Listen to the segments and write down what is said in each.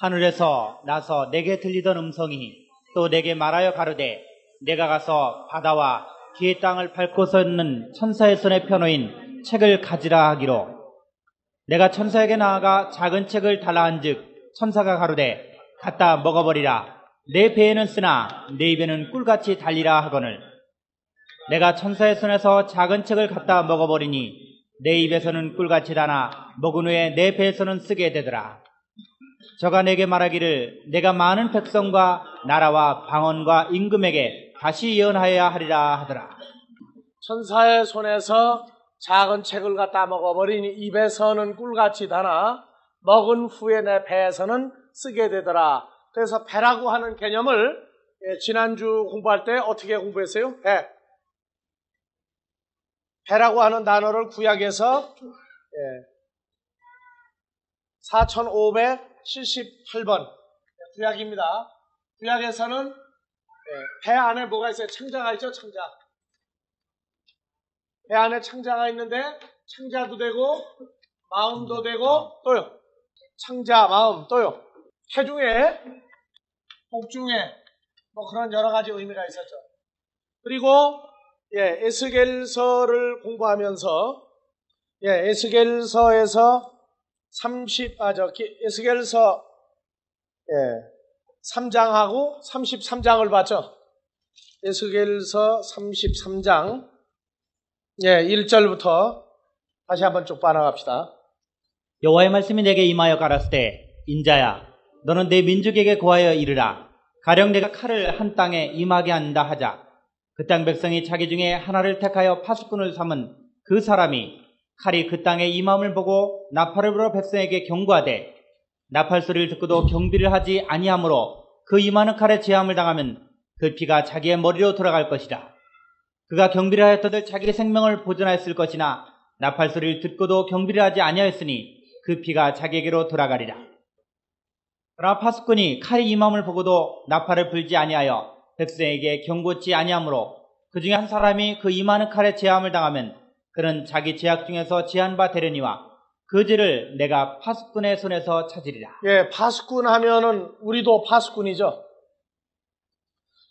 하늘에서 나서 내게 들리던 음성이 또 내게 말하여 가로되 내가 가서 바다와 기의 땅을 밟고 섰는 천사의 손에 펴놓인 책을 가지라 하기로 내가 천사에게 나아가 작은 책을 달라 한즉 천사가 가로되 갖다 먹어버리라. 내 배에는 쓰나 내 입에는 꿀같이 달리라 하거늘 내가 천사의 손에서 작은 책을 갖다 먹어버리니 내 입에서는 꿀같이 다나 먹은 후에 내 배에서는 쓰게 되더라. 저가 내게 말하기를 내가 많은 백성과 나라와 방언과 임금에게 다시 예언하여야 하리라 하더라. 천사의 손에서 작은 책을 갖다 먹어버리니 입에서는 꿀같이 다나 먹은 후에 내 배에서는 쓰게 되더라. 그래서 배라고 하는 개념을 지난주 공부할 때 어떻게 공부했어요? 배라고 하는 단어를 구약에서 4578번 구약입니다. 구약에서는 배 안에 뭐가 있어요? 창자가 있죠? 창자. 배 안에 창자가 있는데 창자도 되고 마음도 되고 또요. 창자, 마음, 또요. 태중에, 복중에 뭐 그런 여러 가지 의미가 있었죠. 그리고 에스겔서를 공부하면서 에스겔서에서 에스겔서 3장하고 33장을 봤죠. 에스겔서 33장 1절부터 다시 한번 쭉 반항합시다. 여호와의 말씀이 내게 임하여 가라사대 인자야 너는 내 민족에게 고하여 이르라. 가령 내가 칼을 한 땅에 임하게 한다 하자. 그 땅 백성이 자기 중에 하나를 택하여 파수꾼을 삼은 그 사람이 칼이 그 땅에 임함을 보고 나팔을 불어 백성에게 경고하되 나팔 소리를 듣고도 경비를 하지 아니하므로 그 임하는 칼에 제함을 당하면 그 피가 자기의 머리로 돌아갈 것이다. 그가 경비를 하였다들 자기의 생명을 보존하였을 것이나 나팔 소리를 듣고도 경비를 하지 아니하였으니 그 피가 자기에게로 돌아가리라. 그러나 파수꾼이 칼이 임함을 보고도 나팔을 불지 아니하여 백성에게 경고치 아니하므로 그 중에 한 사람이 그 임하는 칼에 제함을 당하면 그는 자기 제약 중에서 제한 바 되려니와 그 죄를 내가 파수꾼의 손에서 찾으리라. 파수꾼 하면은 우리도 파수꾼이죠.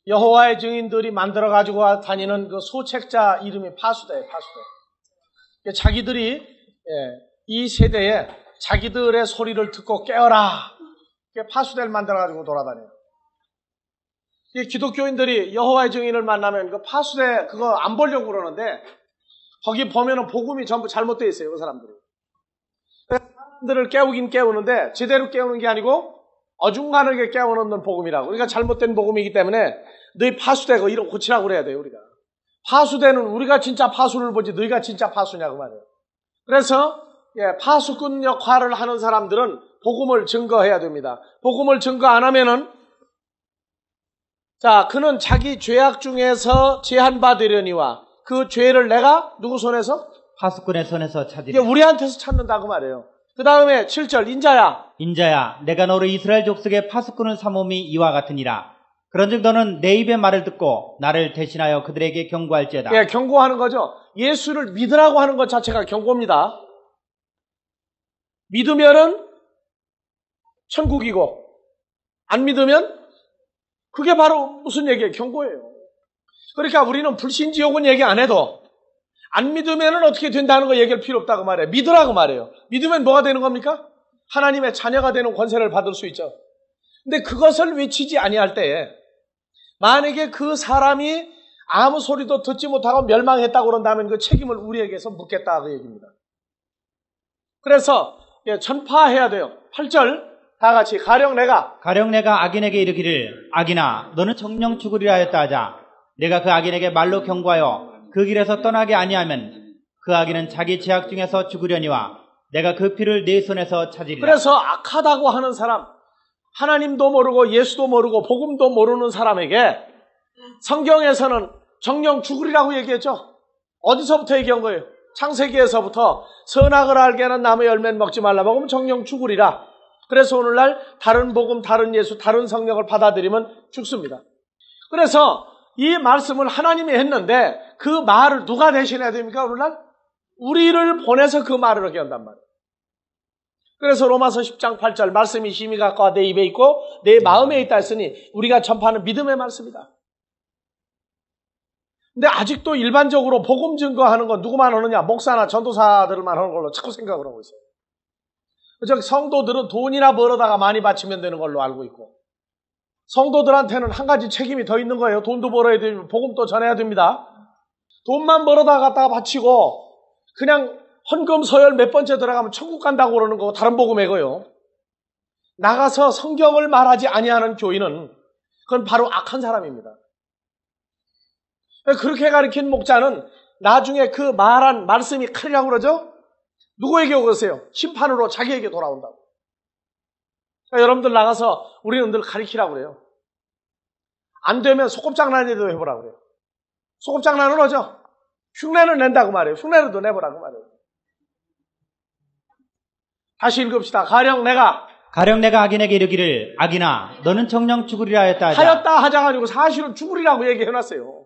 여호와의 증인들이 만들어 가지고 다니는 그 소책자 이름이 파수대예요. 파수대. 자기들이 이 세대에 자기들의 소리를 듣고 깨어라. 파수대를 만들어 가지고 돌아다녀요. 기독교인들이 여호와의 증인을 만나면 그 파수대 그거 안 보려고 그러는데 거기 보면은 복음이 전부 잘못되어 있어요. 그 사람들이. 사람들을 깨우긴 깨우는데 제대로 깨우는 게 아니고 어중간하게 깨우는 복음이라고. 그러니까 잘못된 복음이기 때문에 너희 파수대 그거 이런 고치라고 그래야 돼요. 우리가. 파수대는 우리가 진짜 파수를 보지 너희가 진짜 파수냐고 말이에요. 그래서 파수꾼 역할을 하는 사람들은 복음을 증거해야 됩니다. 복음을 증거 안 하면은 그는 자기 죄악 중에서 제한받으려니와 그 죄를 내가 누구 손에서? 파수꾼의 손에서 찾으리라. 우리한테서 찾는다고 말해요. 그 다음에 7절 인자야 내가 너를 이스라엘 족속의 파수꾼을 삼음이 이와 같으니라. 그런즉 너는 내 입의 말을 듣고 나를 대신하여 그들에게 경고할지어다. 경고하는 거죠. 예수를 믿으라고 하는 것 자체가 경고입니다. 믿으면은 천국이고 안 믿으면 그게 바로 무슨 얘기예요? 경고예요. 그러니까 우리는 불신지옥은 얘기 안 해도 안 믿으면 어떻게 된다는 거 얘기할 필요 없다고 말해요. 믿으라고 말해요. 믿으면 뭐가 되는 겁니까? 하나님의 자녀가 되는 권세를 받을 수 있죠. 근데 그것을 외치지 아니할 때에 만약에 그 사람이 아무 소리도 듣지 못하고 멸망했다고 그런다면 그 책임을 우리에게서 묻겠다 그 얘기입니다. 그래서 전파해야 돼요. 8절 다 같이 가령 내가 악인에게 이르기를 악인아 너는 정령 죽으리라 하였다 하자. 내가 그 악인에게 말로 경고하여 그 길에서 떠나게 아니하면 그 악인은 자기 제약 중에서 죽으려니와 내가 그 피를 네 손에서 찾으리라. 그래서 악하다고 하는 사람, 하나님도 모르고 예수도 모르고 복음도 모르는 사람에게 성경에서는 정령 죽으리라고 얘기했죠. 어디서부터 얘기한 거예요? 창세기에서부터 선악을 알게 하는 나무의 열매는 먹지 말라고 하면 정령 죽으리라. 그래서 오늘날 다른 복음, 다른 예수, 다른 성령을 받아들이면 죽습니다. 그래서 이 말씀을 하나님이 했는데 그 말을 누가 대신해야 됩니까? 오늘날? 우리를 보내서 그 말을 하게 한단 말이에요. 그래서 로마서 10장 8절 말씀이 심히 가까워 내 입에 있고 내 마음에 있다 했으니 우리가 전파하는 믿음의 말씀이다. 근데 아직도 일반적으로 복음 증거하는 건 누구만 하느냐? 목사나 전도사들만 하는 걸로 자꾸 생각을 하고 있어요. 즉 성도들은 돈이나 벌어다가 많이 바치면 되는 걸로 알고 있고, 성도들한테는 한 가지 책임이 더 있는 거예요. 돈도 벌어야 되고 복음도 전해야 됩니다. 돈만 벌어다 갖다가 바치고 그냥 헌금 서열 몇 번째 들어가면 천국 간다고 그러는 거 다른 복음 애거요. 나가서 성경을 말하지 아니하는 교인은 그건 바로 악한 사람입니다. 그렇게 가르친 목자는 나중에 그 말한 말씀이 칼이라고 그러죠? 누구에게 오겠어요? 심판으로 자기에게 돌아온다고. 그러니까 여러분들 나가서 우리는 늘 가르치라고 그래요. 안 되면 소꿉장난이라도 해보라고 그래요. 소꿉장난은 하죠? 흉내는 낸다고 말해요. 흉내라도 내보라고 말해요. 다시 읽읍시다. 가령 내가 악인에게 이르기를 악인아 너는 정녕 죽으리라 하였다 하자 가지고 사실은 죽으리라고 얘기해놨어요.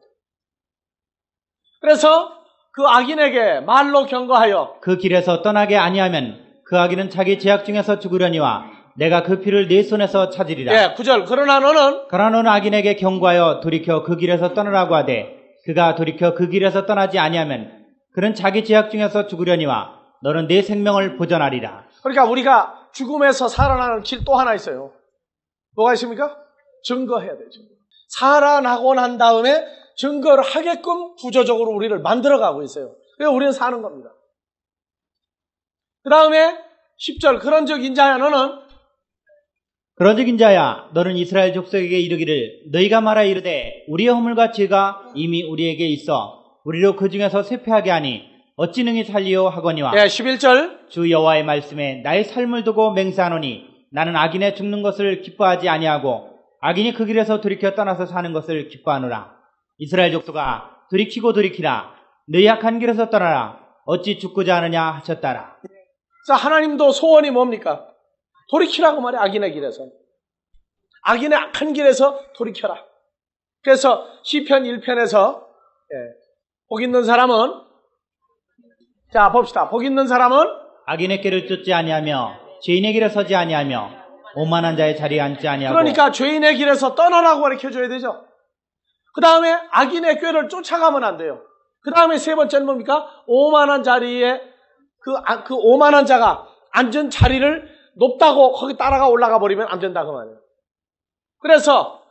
그래서 그 악인에게 말로 경고하여 그 길에서 떠나게 아니하면 그 악인은 자기 죄악 중에서 죽으려니와 내가 그 피를 네 손에서 찾으리라. 예, 9절. 그러나 너는 악인에게 경고하여 돌이켜 그 길에서 떠나라고 하되 그가 돌이켜 그 길에서 떠나지 아니하면 그는 자기 죄악 중에서 죽으려니와 너는 네 생명을 보전하리라. 그러니까 우리가 죽음에서 살아나는 길 또 하나 있어요. 뭐가 있습니까? 증거해야 돼요. 증거. 살아나고 난 다음에 증거를 하게끔 구조적으로 우리를 만들어가고 있어요. 그래서 우리는 사는 겁니다. 그 다음에 10절. 그런즉 인자야 너는 이스라엘 족속에게 이르기를 너희가 말하 이르되 우리의 허물과 죄가 이미 우리에게 있어 우리로 그 중에서 쇠폐하게 하니 어찌 능히 살리요 하거니와. 예, 11절. 주 여호와의 말씀에 나의 삶을 두고 맹세하노니 나는 악인의 죽는 것을 기뻐하지 아니하고 악인이 그 길에서 돌이켜 떠나서 사는 것을 기뻐하노라. 이스라엘 족속아 돌이키라. 너희 악한 길에서 떠나라. 어찌 죽고자 하느냐 하셨다라. 자, 하나님도 소원이 뭡니까? 돌이키라고 말해. 악인의 길에서. 악인의 악한 길에서 돌이켜라. 그래서 시편 1편에서 복 있는 사람은, 자 봅시다. 복 있는 사람은 악인의 길을 쫓지 아니하며 죄인의 길에 서지 아니하며 오만한 자의 자리에 앉지 아니하고. 그러니까 죄인의 길에서 떠나라고 가르쳐줘야 되죠. 그 다음에 악인의 꾀를 쫓아가면 안 돼요. 그 다음에 세 번째는 뭡니까? 오만한 자리에 그 오만한 자가 앉은 자리를 높다고 거기 따라가 올라가 버리면 안 된다고 말이에요. 그래서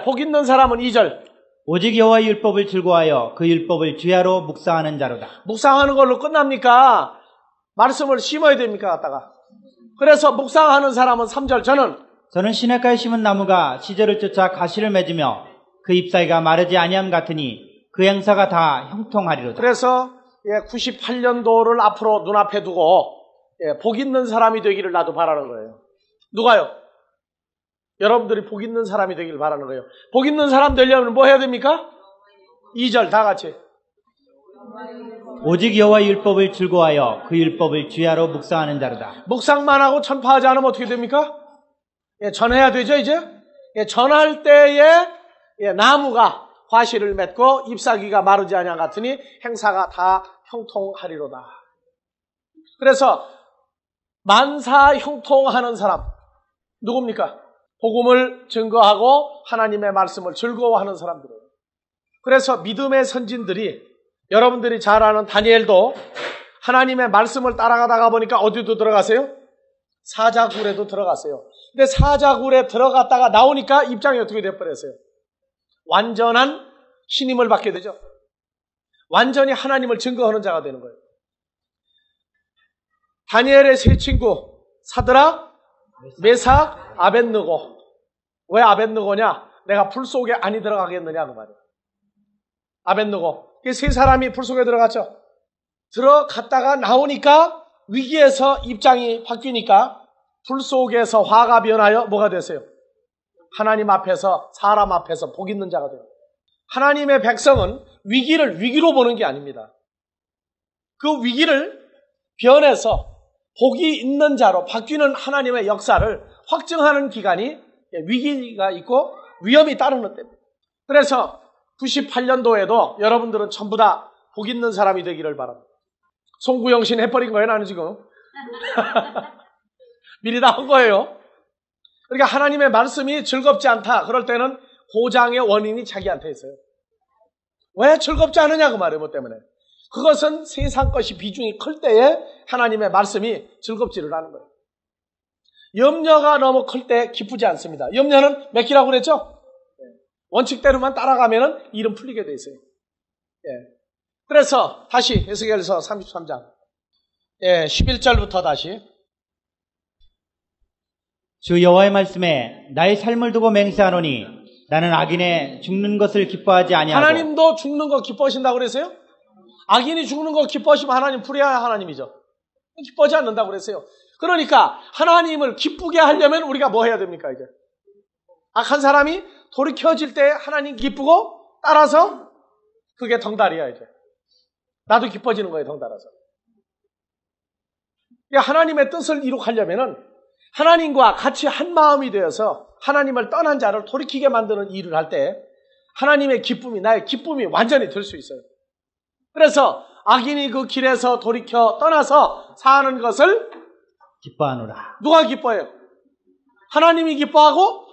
복 있는 사람은 2절. 오직 여호와의 율법을 즐거워하여 그 율법을 주야로 묵상하는 자로다. 묵상하는 걸로 끝납니까? 말씀을 심어야 됩니까? 갖다가. 그래서 묵상하는 사람은 3절. 저는 시냇가에 심은 나무가 시절을 쫓아 가시를 맺으며 그 잎사귀가 마르지 아니함 같으니 그 행사가 다 형통하리로다. 그래서 98년도를 앞으로 눈앞에 두고 복 있는 사람이 되기를 나도 바라는 거예요. 누가요? 여러분들이 복 있는 사람이 되기를 바라는 거예요. 복 있는 사람 되려면 뭐 해야 됩니까? 2절 다 같이. 오직 여호와의 율법을 즐거워하여 그 율법을 주야로 묵상하는 자로다. 묵상만 하고 전파하지 않으면 어떻게 됩니까? 전해야 되죠 이제? 전할 때에 나무가 과실을 맺고 잎사귀가 마르지 아니함 같으니 행사가 다 형통하리로다. 그래서 만사 형통하는 사람 누굽니까? 복음을 증거하고 하나님의 말씀을 즐거워하는 사람들이에요. 그래서 믿음의 선진들이, 여러분들이 잘 아는 다니엘도 하나님의 말씀을 따라가다가 보니까 어디도 들어가세요? 사자굴에도 들어갔어요. 근데 사자굴에 들어갔다가 나오니까 입장이 어떻게 돼버렸어요? 완전한 신임을 받게 되죠. 완전히 하나님을 증거하는 자가 되는 거예요. 다니엘의 세 친구 사드락, 메삭, 아벳느고. 왜 아벳느고냐? 내가 불 속에 안이 들어가겠느냐 그 말이에요. 아벳느고. 세 사람이 불 속에 들어갔죠. 들어갔다가 나오니까 위기에서 입장이 바뀌니까 불 속에서 화가 변하여 뭐가 됐어요? 하나님 앞에서, 사람 앞에서 복 있는 자가 돼요. 하나님의 백성은 위기를 위기로 보는 게 아닙니다. 그 위기를 변해서 복이 있는 자로 바뀌는 하나님의 역사를 확증하는 기간이 위기가 있고 위험이 따르는 때입니다. 그래서 98년도에도 여러분들은 전부 다 복 있는 사람이 되기를 바랍니다. 송구영신 해버린 거예요, 나는 지금. 미리 다 한 거예요. 그러니까 하나님의 말씀이 즐겁지 않다. 그럴 때는 고장의 원인이 자기한테 있어요. 왜 즐겁지 않으냐 그 말이에요. 뭐 때문에. 그것은 세상 것이 비중이 클 때에 하나님의 말씀이 즐겁지를 않은 거예요. 염려가 너무 클 때 기쁘지 않습니다. 염려는 몇 기라고 그랬죠? 원칙대로만 따라가면 일은 풀리게 돼 있어요. 그래서 다시 에스겔서 33장 11절부터 다시 주 여호와의 말씀에 나의 삶을 두고 맹세하노니 나는 악인의 죽는 것을 기뻐하지 아니하고. 하나님도 죽는 거 기뻐하신다고 그랬어요? 악인이 죽는 거 기뻐하시면 하나님 불의한 하나님이죠. 기뻐하지 않는다고 그랬어요. 그러니까 하나님을 기쁘게 하려면 우리가 뭐 해야 됩니까 이제? 악한 사람이 돌이켜질 때 하나님 기쁘고 따라서 그게 덩달이야 이제. 나도 기뻐지는 거예요 덩달아서. 그러니까 하나님의 뜻을 이룩하려면은 하나님과 같이 한 마음이 되어서 하나님을 떠난 자를 돌이키게 만드는 일을 할 때 하나님의 기쁨이 나의 기쁨이 완전히 될 수 있어요. 그래서 악인이 그 길에서 돌이켜 떠나서 사는 것을 기뻐하노라. 누가 기뻐해요? 하나님이 기뻐하고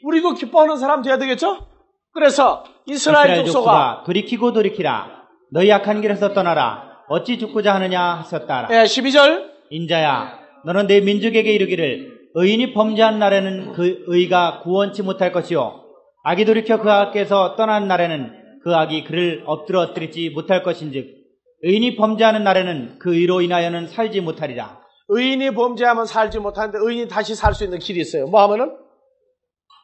우리도 기뻐하는 사람 돼야 되겠죠? 그래서 이스라엘 족속아 돌이키고 돌이키라. 너희 악한 길에서 떠나라. 어찌 죽고자 하느냐 하셨다라. 12절 인자야 너는 내 민족에게 이르기를 의인이 범죄한 날에는 그 의가 구원치 못할 것이요 악이 돌이켜 그 악에서 떠난 날에는 그 악이 그를 엎드리지 못할 것인즉 의인이 범죄하는 날에는 그 의로 인하여는 살지 못하리라. 의인이 범죄하면 살지 못하는데 의인이 다시 살 수 있는 길이 있어요. 뭐 하면은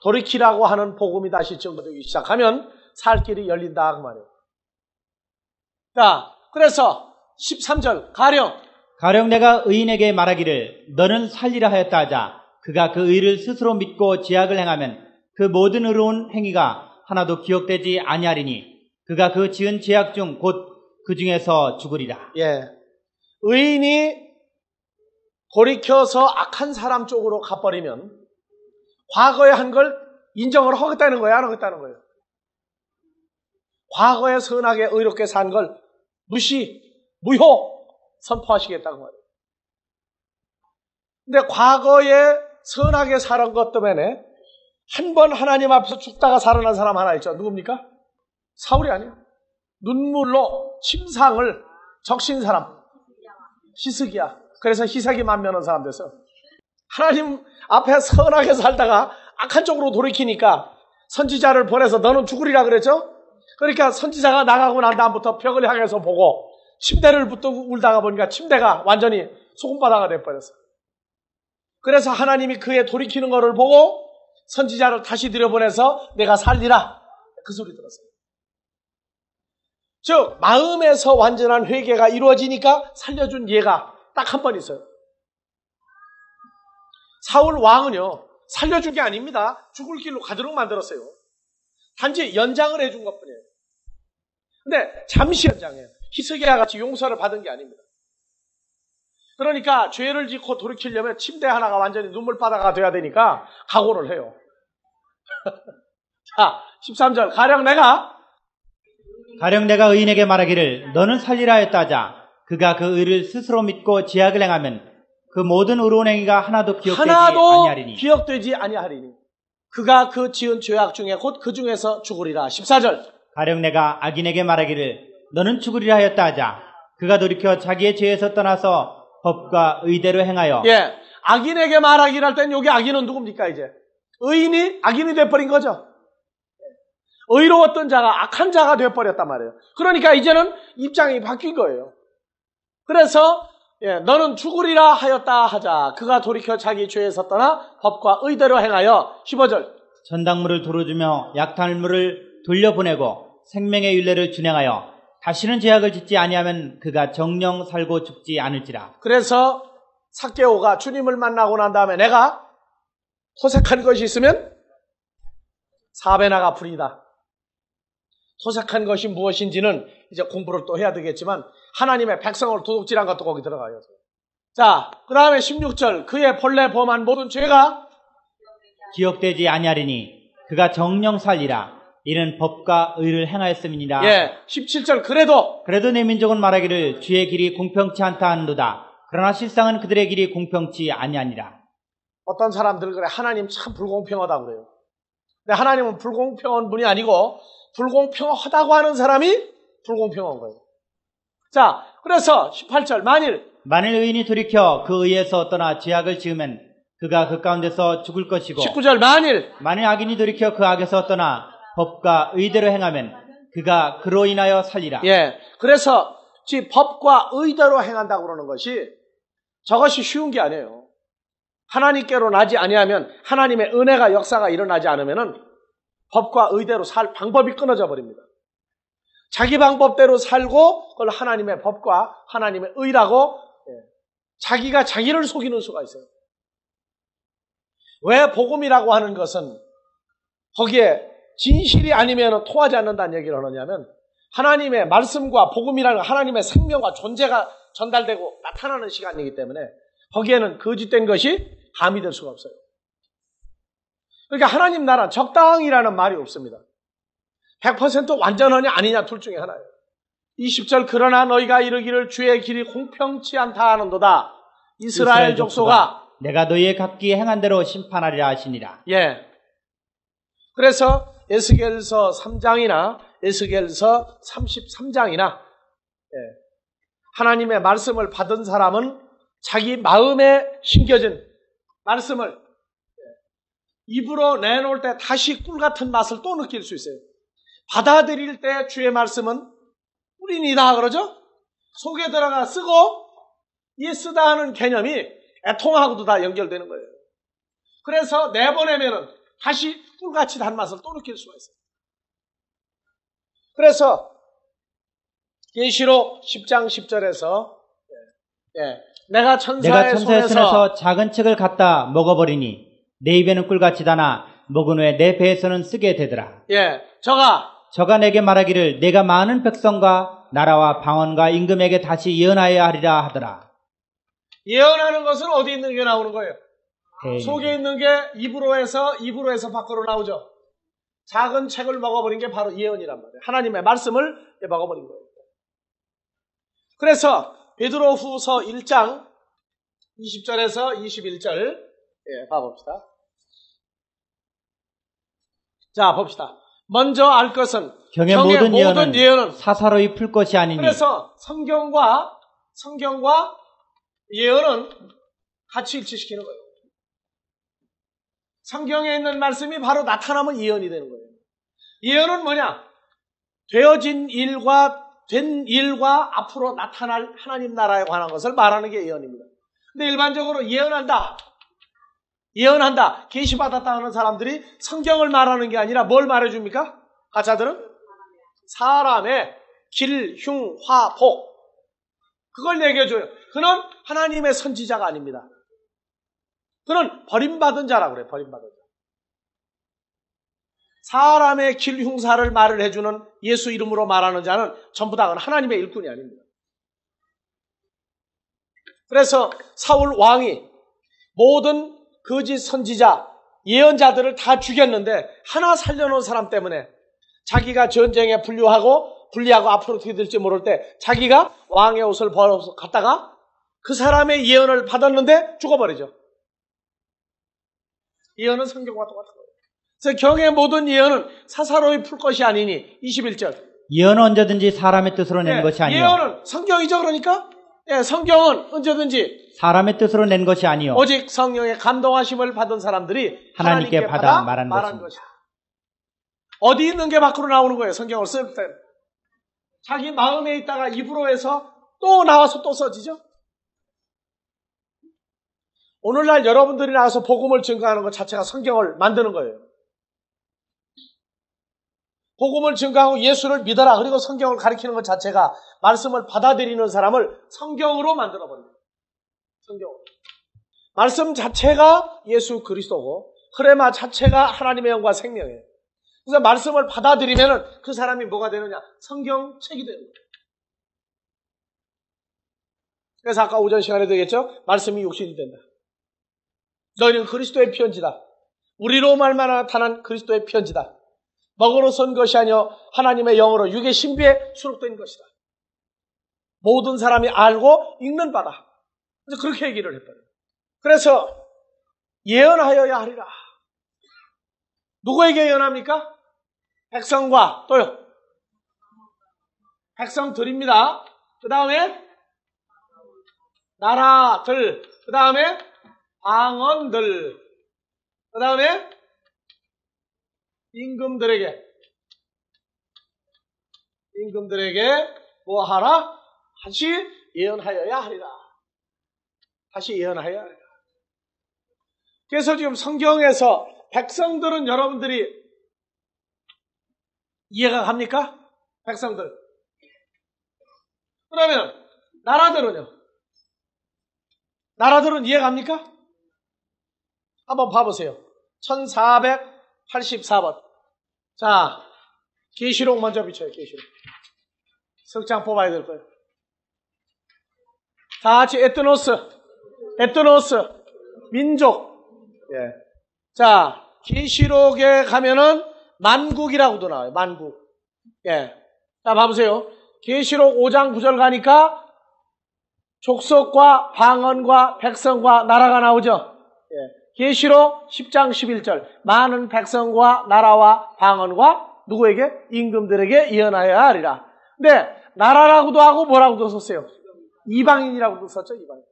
돌이키라고 하는 복음이 다시 증거되기 시작하면 살 길이 열린다 그 말이에요. 자, 그래서 13절 가령 내가 의인에게 말하기를 너는 살리라 하였다 하자 그가 그 의를 스스로 믿고 죄악을 행하면 그 모든 의로운 행위가 하나도 기억되지 아니하리니 그가 그 지은 죄악 중 곧 그 중에서 죽으리라. 의인이 돌이켜서 악한 사람 쪽으로 가버리면 과거에 한 걸 인정을 하겠다는 거예요? 안 하겠다는 거예요? 과거에 선하게 의롭게 산 걸 무효 선포하시겠다는 거예요. 근데 과거에 선하게 살은 것 때문에 한 번 하나님 앞에서 죽다가 살아난 사람 하나 있죠. 누굽니까? 사울이 아니에요. 눈물로 침상을 적신 사람 히스기야. 그래서 희색이 만면한 사람 됐어요. 하나님 앞에 선하게 살다가 악한 쪽으로 돌이키니까 선지자를 보내서 너는 죽으리라 그랬죠? 그러니까 선지자가 나가고 난 다음부터 벽을 향해서 보고 침대를 붙들고 울다가 보니까 침대가 완전히 소금바다가 돼버렸어요. 그래서 하나님이 그의 돌이키는 것을 보고 선지자를 다시 들여보내서 내가 살리라 그 소리 들었어요. 즉 마음에서 완전한 회개가 이루어지니까 살려준 예가 딱 한 번 있어요. 사울 왕은요 살려준 게 아닙니다. 죽을 길로 가도록 만들었어요. 단지 연장을 해준 것뿐이에요. 근데 잠시 연장해요. 히스기야 같이 용서를 받은 게 아닙니다. 그러니까 죄를 짓고 돌이키려면 침대 하나가 완전히 눈물바다가 돼야 되니까 각오를 해요. 자 13절 가령 내가 의인에게 말하기를 너는 살리라 하였다 하자 그가 그 의를 스스로 믿고 죄악을 행하면 그 모든 의로운 행위가 하나도 기억되지 아니하리니 그가 그 지은 죄악 중에 곧 그 중에서 죽으리라. 14절 가령 내가 악인에게 말하기를 너는 죽으리라 하였다 하자 그가 돌이켜 자기의 죄에서 떠나서 법과 의대로 행하여 악인에게 말하기를 할 땐 여기 악인은 누굽니까 이제? 의인이 악인이 돼버린 거죠. 의로웠던 자가 악한 자가 돼버렸단 말이에요. 그러니까 이제는 입장이 바뀐 거예요. 그래서 너는 죽으리라 하였다 하자 그가 돌이켜 자기 죄에서 떠나 법과 의대로 행하여 15절 전당물을 도로주며 약탈물을 돌려보내고 생명의 율례를 준행하여 다시는 죄악을 짓지 아니하면 그가 정령 살고 죽지 않을지라. 그래서 삭개오가 주님을 만나고 난 다음에 내가 토색한 것이 있으면 사배나가 불이다. 토색한 것이 무엇인지는 이제 공부를 또 해야 되겠지만 하나님의 백성을 도둑질한 것도 거기 들어가요. 자, 그 다음에 16절 그의 본래 범한 모든 죄가 기억되지 아니하리니 그가 정령 살리라. 이는 법과 의를 행하였음이니라. 17절 그래도 내 민족은 말하기를 주의 길이 공평치 않다 하는도다. 그러나 실상은 그들의 길이 공평치 아니하니라. 어떤 사람들 그래 하나님 참 불공평하다고 그래요. 근데 하나님은 불공평한 분이 아니고 불공평하다고 하는 사람이 불공평한 거예요. 자, 그래서 18절 만일 의인이 돌이켜 그 의에서 떠나 죄악을 지으면 그가 그 가운데서 죽을 것이고 19절 만일 악인이 돌이켜 그 악에서 떠나 법과 의대로 행하면 그가 그로 인하여 살리라. 예, 그래서 법과 의대로 행한다고 그러는 것이 저것이 쉬운 게 아니에요. 하나님께로 나지 아니하면 하나님의 은혜가 역사가 일어나지 않으면은 법과 의대로 살 방법이 끊어져 버립니다. 자기 방법대로 살고 그걸 하나님의 법과 하나님의 의라고 자기가 자기를 속이는 수가 있어요. 왜 복음이라고 하는 것은 거기에 진실이 아니면 통하지 않는다는 얘기를 하느냐면 하나님의 말씀과 복음이라는 하나님의 생명과 존재가 전달되고 나타나는 시간이기 때문에 거기에는 거짓된 것이 가미될 수가 없어요. 그러니까 하나님 나라 적당이라는 말이 없습니다. 100% 완전하냐 아니냐 둘 중에 하나예요. 20절 그러나 너희가 이르기를 주의 길이 공평치 않다 하는도다. 이스라엘 족속아 내가 너희의 각기 행한 대로 심판하리라 하시니라. 예. 그래서 에스겔서 3장이나 에스겔서 33장이나 하나님의 말씀을 받은 사람은 자기 마음에 심겨진 말씀을 입으로 내놓을 때 다시 꿀 같은 맛을 또 느낄 수 있어요. 받아들일 때 주의 말씀은 꿀이니다 그러죠? 속에 들어가 쓰고 이 쓰다 하는 개념이 애통하고도 다 연결되는 거예요. 그래서 내보내면은 다시 꿀같이 단맛을 또 느낄 수가 있어요. 그래서 계시록 10장 10절에서 내가 천사의 손에서 작은 책을 갖다 먹어버리니 내 입에는 꿀같이 다나 먹은 후에 내 배에서는 쓰게 되더라. 저가 내게 말하기를 내가 많은 백성과 나라와 방언과 임금에게 다시 예언하여야 하리라 하더라. 예언하는 것은 어디 있는 게 나오는 거예요? 속에 있는 게 입으로 해서 밖으로 나오죠. 작은 책을 먹어버린 게 바로 예언이란 말이에요. 하나님의 말씀을 먹어버린 거예요. 그래서 베드로후서 1장 20절에서 21절 봐봅시다. 자, 봅시다. 먼저 알 것은 경의 모든 예언은 사사로이 풀 것이 아니니. 그래서 성경과 예언은 같이 일치시키는 거예요. 성경에 있는 말씀이 바로 나타나면 예언이 되는 거예요. 예언은 뭐냐? 되어진 일과 된 일과 앞으로 나타날 하나님 나라에 관한 것을 말하는 게 예언입니다. 근데 일반적으로 예언한다, 계시받았다 하는 사람들이 성경을 말하는 게 아니라 뭘 말해줍니까? 가짜들은 사람의 길, 흉, 화, 복 그걸 얘기해줘요. 그는 하나님의 선지자가 아닙니다. 그는 버림받은 자라고 그래요. 버림받은 자. 사람의 길, 흉사를 말을 해주는 예수 이름으로 말하는 자는 전부 다 하나님의 일꾼이 아닙니다. 그래서 사울 왕이 모든 거짓 선지자, 예언자들을 다 죽였는데 하나 살려놓은 사람 때문에 자기가 전쟁에 불리하고 앞으로 어떻게 될지 모를 때 자기가 왕의 옷을 벗어 갔다가 그 사람의 예언을 받았는데 죽어버리죠. 예언은 성경과 똑같은 거예요. 그래서 경의 모든 예언은 사사로이 풀 것이 아니니 21절. 예언은 언제든지 사람의 뜻으로 낸 것이 아니요. 예언은 성경이죠. 그러니까 성경은 언제든지 사람의 뜻으로 낸 것이 아니요. 오직 성령의 감동하심을 받은 사람들이 하나님께 받아 말한 것이다. 어디 있는 게 밖으로 나오는 거예요. 성경을 쓸 때. 자기 마음에 있다가 입으로 해서 또 나와서 또 써지죠. 오늘날 여러분들이 나와서 복음을 증거하는 것 자체가 성경을 만드는 거예요. 복음을 증거하고 예수를 믿어라. 그리고 성경을 가리키는 것 자체가 말씀을 받아들이는 사람을 성경으로 만들어버립니다. 성경으로. 말씀 자체가 예수 그리스도고 흐레마 자체가 하나님의 영과 생명이에요. 그래서 말씀을 받아들이면 그 사람이 뭐가 되느냐? 성경책이 되는 거예요. 그래서 아까 오전 시간에 되겠죠? 말씀이 육신이 된다. 너희는 그리스도의 편지다. 우리로 말만 나타난 그리스도의 편지다. 먹으로 선 것이 아니요 하나님의 영으로 육의 신비에 수록된 것이다. 모든 사람이 알고 읽는 바다. 그래서 그렇게 얘기를 했거든요. 그래서 예언하여야 하리라. 누구에게 예언합니까? 백성과 또요. 백성들입니다. 그 다음에 나라들, 그 다음에 방언들, 그 다음에 임금들에게 뭐 하라? 다시 예언하여야 하리라. 다시 예언하여야 하리라. 그래서 지금 성경에서 백성들은 여러분들이 이해가 갑니까? 백성들. 그러면 나라들은요? 나라들은 이해 갑니까? 한번 봐보세요. 1484번. 자, 계시록 먼저 비춰요. 계시록. 석장 뽑아야 될 거예요. 다 같이 에트노스, 민족. 예. 자, 계시록에 가면은 만국이라고도 나와요. 만국. 예. 자, 봐보세요. 계시록 5장 9절 가니까 족속과 방언과 백성과 나라가 나오죠. 예. 계시록 10장 11절. 많은 백성과 나라와 방언과 누구에게? 임금들에게 예언하여야 하리라. 근데 나라라고도 하고 뭐라고도 썼어요? 이방인이라고도 썼죠. 이방인.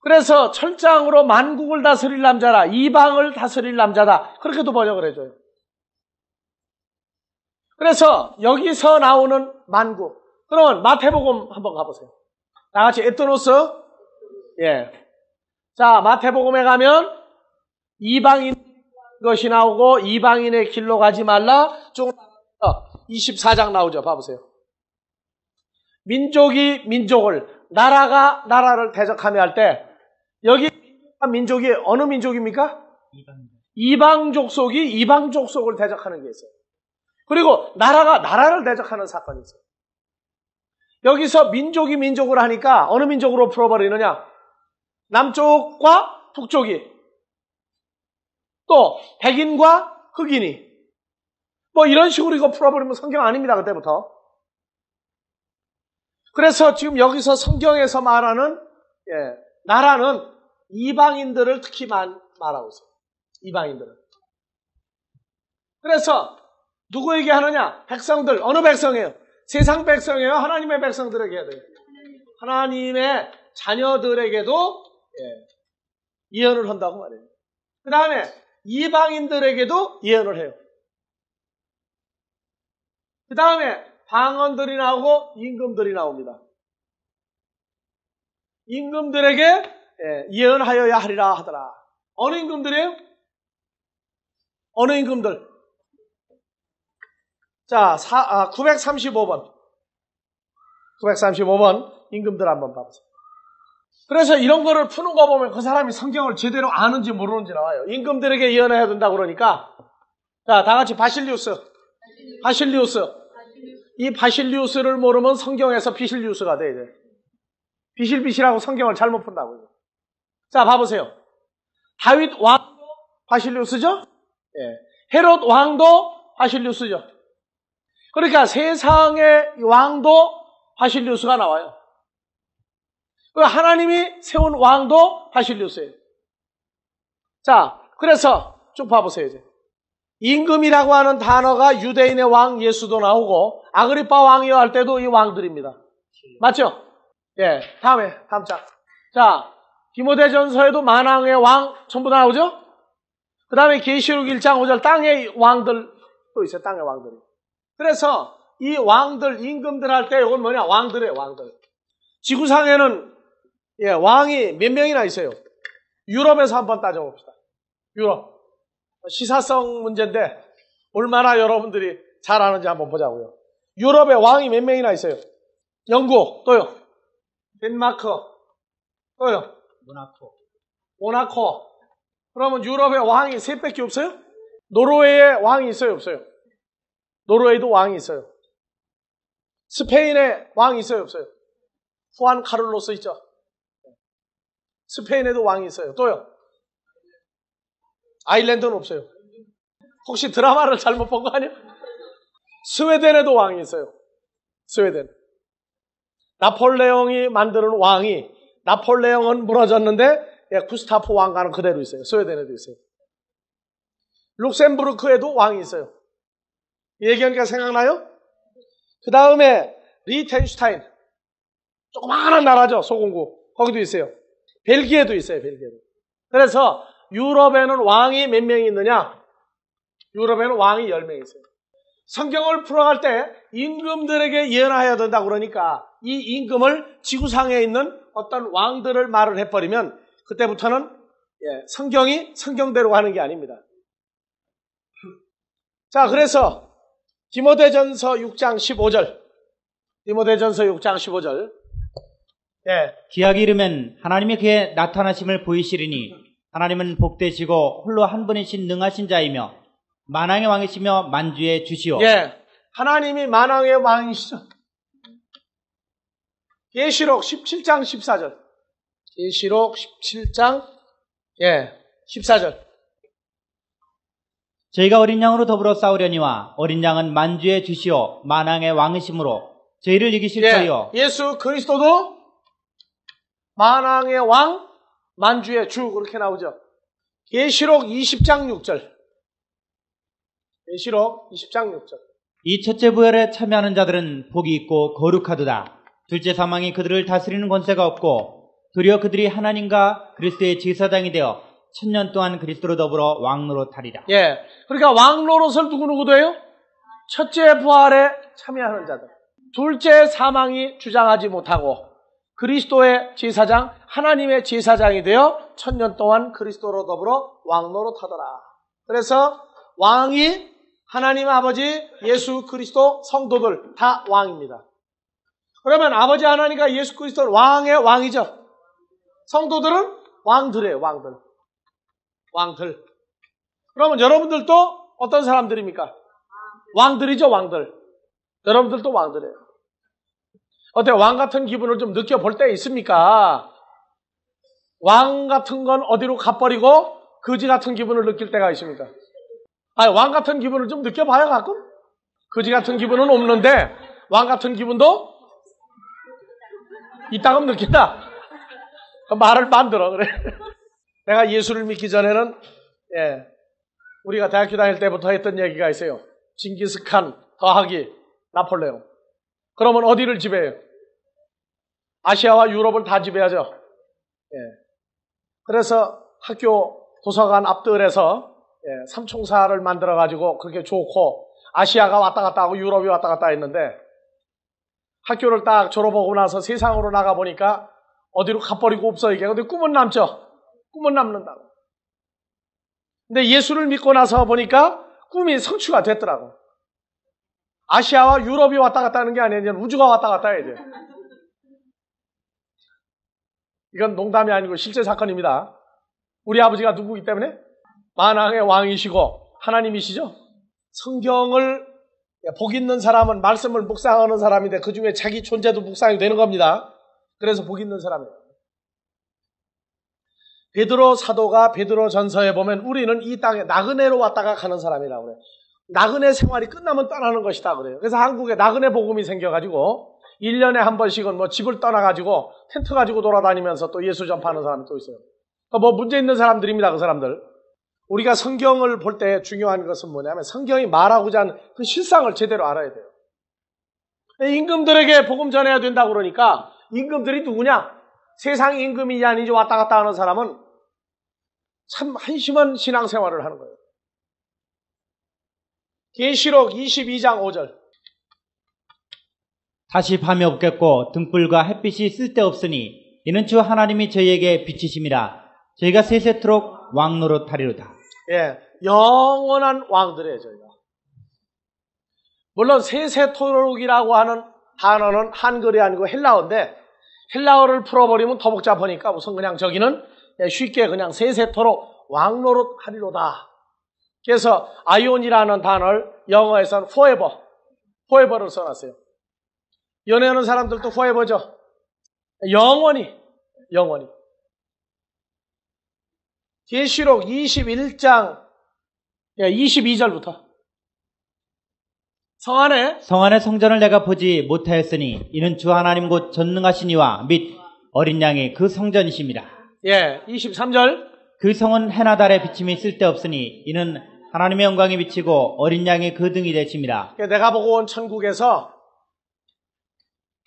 그래서 철장으로 만국을 다스릴 남자라, 이방을 다스릴 남자다. 그렇게도 번역을 해줘요. 그래서 여기서 나오는 만국. 그러면 마태복음 한번 가보세요. 다 같이 에토노스. 예. 자, 마태복음에 가면 이방인 것이 나오고 이방인의 길로 가지 말라. 쭉 24장 나오죠. 봐보세요. 민족이 민족을, 나라가 나라를 대적하며 할 때 여기 민족이 어느 민족입니까? 이방 족속이 이방 족속을 대적하는 게 있어요. 그리고 나라가 나라를 대적하는 사건이 있어요. 여기서 민족이 민족을 하니까 어느 민족으로 풀어버리느냐? 남쪽과 북쪽이, 또 백인과 흑인이, 뭐 이런 식으로 이거 풀어버리면 성경 아닙니다. 그때부터. 그래서 지금 여기서 성경에서 말하는 나라는 이방인들을 특히 말하고 있어요. 이방인들을. 그래서 누구에게 하느냐? 백성들. 어느 백성이에요? 세상 백성이에요? 하나님의 백성들에게 해야 돼요. 하나님의 자녀들에게도 예언을 한다고 말해요. 그 다음에 이방인들에게도 예언을 해요. 그 다음에 방언들이 나오고 임금들이 나옵니다. 임금들에게 예언하여야 하리라 하더라. 어느 임금들이에요? 어느 임금들? 자, 935번. 935번 임금들 한번 봐보세요. 그래서 이런 거를 푸는 거 보면 그 사람이 성경을 제대로 아는지 모르는지 나와요. 임금들에게 예언해야 된다고 그러니까. 자, 다 같이 바실리우스. 이 바실리우스를 모르면 성경에서 비실리우스가 돼야 돼. 비실비실하고 성경을 잘못 푼다고요. 자, 봐보세요. 다윗 왕도 바실리우스죠? 예. 헤롯 왕도 바실리우스죠. 그러니까 세상의 왕도 바실리우스가 나와요. 하나님이 세운 왕도 바실리우스예요. 자, 그래서 쭉 봐보세요. 이제 임금이라고 하는 단어가 유대인의 왕 예수도 나오고 아그리파 왕이요 할 때도 이 왕들입니다. 맞죠? 예, 다음 장. 자, 디모데전서에도 만왕의 왕 전부 나오죠? 그 다음에 계시록 1장 5절 땅의 왕들 또 있어요. 땅의 왕들이. 그래서 이 왕들, 임금들 할 때 이건 뭐냐? 왕들이에요. 왕들. 지구상에는 왕이 몇 명이나 있어요? 유럽에서 한번 따져봅시다. 유럽. 시사성 문제인데 얼마나 여러분들이 잘 아는지 한번 보자고요. 유럽에 왕이 몇 명이나 있어요? 영국, 또요. 덴마크, 또요. 모나코. 그러면 유럽에 왕이 셋밖에 없어요? 노르웨이에 왕이 있어요, 없어요? 노르웨이도 왕이 있어요. 스페인에 왕이 있어요, 없어요? 후안 카를로스 있죠? 스페인에도 왕이 있어요. 또요. 아일랜드는 없어요. 혹시 드라마를 잘못 본 거 아니에요? 스웨덴에도 왕이 있어요. 스웨덴. 나폴레옹이 만드는 왕이, 나폴레옹은 무너졌는데 구스타프 왕가는 그대로 있어요. 스웨덴에도 있어요. 룩셈부르크에도 왕이 있어요. 얘기하니까 생각나요? 그 다음에 리텐슈타인, 조그마한 나라죠. 소공국. 거기도 있어요. 벨기에도 있어요. 벨기에도. 그래서 유럽에는 왕이 몇 명이 있느냐? 유럽에는 왕이 10명 있어요. 성경을 풀어갈 때 임금들에게 예언해야 된다고 그러니까 이 임금을 지구상에 있는 어떤 왕들을 말을 해버리면 그때부터는 성경이 성경대로 하는 게 아닙니다. 자, 그래서 디모데전서 6장 15절. 디모데전서 6장 15절. 기약이 이르면 하나님이 그의 나타나심을 보이시리니 하나님은 복되시고 홀로 한 분이신 능하신 자이며 만왕의 왕이시며 만주의 주시오. 하나님이 만왕의 왕이시죠. 계시록 17장 14절. 계시록 17장 14절. 저희가 어린 양으로 더불어 싸우려니와 어린 양은 만주의 주시오 만왕의 왕이시므로 저희를 이기실 터이요. 예수 그리스도도 만왕의 왕, 만주의 주 그렇게 나오죠. 계시록 20장 6절. 계시록 20장 6절. 이 첫째 부활에 참여하는 자들은 복이 있고 거룩하도다. 둘째 사망이 그들을 다스리는 권세가 없고 도리어 그들이 하나님과 그리스도의 제사장이 되어 1000년 동안 그리스도로 더불어 왕노릇하리라. 그러니까 왕노릇을 누구누구도 해요? 첫째 부활에 참여하는 자들. 둘째 사망이 주장하지 못하고 그리스도의 제사장, 하나님의 제사장이 되어 1000년 동안 그리스도로 더불어 왕노릇하더라. 그래서 왕이 하나님 아버지, 예수 그리스도, 성도들 다 왕입니다. 그러면 아버지 하나님과 예수 그리스도는 왕의 왕이죠. 성도들은 왕들이에요. 왕들. 그러면 여러분들도 어떤 사람들입니까? 왕들이죠. 왕들. 여러분들도 왕들이에요. 어때요? 왕 같은 기분을 좀 느껴볼 때 있습니까? 왕 같은 건 어디로 가버리고 거지 같은 기분을 느낄 때가 있습니까? 왕 같은 기분을 좀 느껴봐야 가끔? 거지 같은 기분은 없는데 왕 같은 기분도 이따금 느낀다. 말을 만들어 그래. 내가 예수를 믿기 전에는 우리가 대학교 다닐 때부터 했던 얘기가 있어요. 징기스칸 더하기 나폴레옹. 그러면 어디를 지배해요? 아시아와 유럽을 다 지배하죠. 그래서 학교 도서관 앞뜰에서 삼총사를 만들어가지고 그렇게 좋고 아시아가 왔다 갔다 하고 유럽이 왔다 갔다 했는데 학교를 딱 졸업하고 나서 세상으로 나가보니까 어디로 가버리고 없어 이게. 근데 꿈은 남죠. 꿈은 남는다고. 근데 예수를 믿고 나서 보니까 꿈이 성취가 됐더라고. 아시아와 유럽이 왔다 갔다 하는 게 아니라 이제 우주가 왔다 갔다 해야 돼. 이건 농담이 아니고 실제 사건입니다. 우리 아버지가 누구이기 때문에? 만왕의 왕이시고 하나님이시죠. 성경을 복 있는 사람은 말씀을 묵상하는 사람인데 그 중에 자기 존재도 묵상이 되는 겁니다. 그래서 복 있는 사람이에요. 베드로 사도가 베드로 전서에 보면 우리는 이 땅에 나그네로 왔다가 가는 사람이라고 그래요. 나그네 생활이 끝나면 떠나는 것이다 그래요. 그래서 한국에 나그네 복음이 생겨가지고 1년에 한 번씩은 뭐 집을 떠나가지고 텐트 가지고 돌아다니면서 또 예수 전파하는 사람이 또 있어요. 뭐 문제 있는 사람들입니다. 그 사람들. 우리가 성경을 볼 때 중요한 것은 뭐냐면 성경이 말하고자 하는 그 실상을 제대로 알아야 돼요. 임금들에게 복음 전해야 된다고 그러니까 임금들이 누구냐? 세상 임금이지 아니지 왔다 갔다 하는 사람은 참 한심한 신앙생활을 하는 거예요. 계시록 22장 5절. 다시 밤이 없겠고 등불과 햇빛이 쓸데없으니 이는 주 하나님이 저희에게 빛이심이라. 저희가 세세토록 왕노릇하리로다. 영원한 왕들이에요. 저희가. 물론 세세토록이라고 하는 단어는 한글이 아니고 헬라어인데 헬라어를 풀어버리면 더 복잡하니까 우선 그냥 저기는 쉽게 그냥 세세토록 왕노릇하리로다. 그래서 아이온이라는 단어를 영어에서는 forever를 써놨어요. 연애하는 사람들도 forever죠. 영원히. 계시록 21장 22절부터 성 안에 성전을 내가 보지 못하였으니 이는 주 하나님 곧 전능하시니와 및 어린 양이 그 성전이심이라. 예, 23절. 그 성은 해나 달의 비침이 쓸데없으니 이는 하나님의 영광이 비치고 어린 양이 그 등이 되심이라. 내가 보고 온 천국에서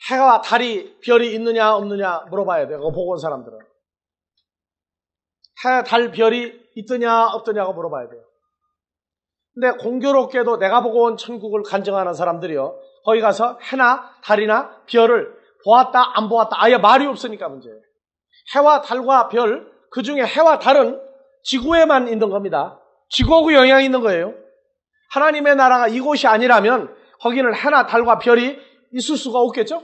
해와 달이 별이 있느냐 없느냐 물어봐야 돼요. 그거 보고 온 사람들은. 해, 달, 별이 있더냐 없더냐고 물어봐야 돼요. 근데 공교롭게도 내가 보고 온 천국을 간증하는 사람들이요, 거기 가서 해나 달이나 별을 보았다 안 보았다 아예 말이 없으니까 문제예요. 해와 달과 별, 그 중에 해와 달은 지구에만 있는 겁니다. 지구하고 영향이 있는 거예요. 하나님의 나라가 이곳이 아니라면 거기는 해나 달과 별이 있을 수가 없겠죠?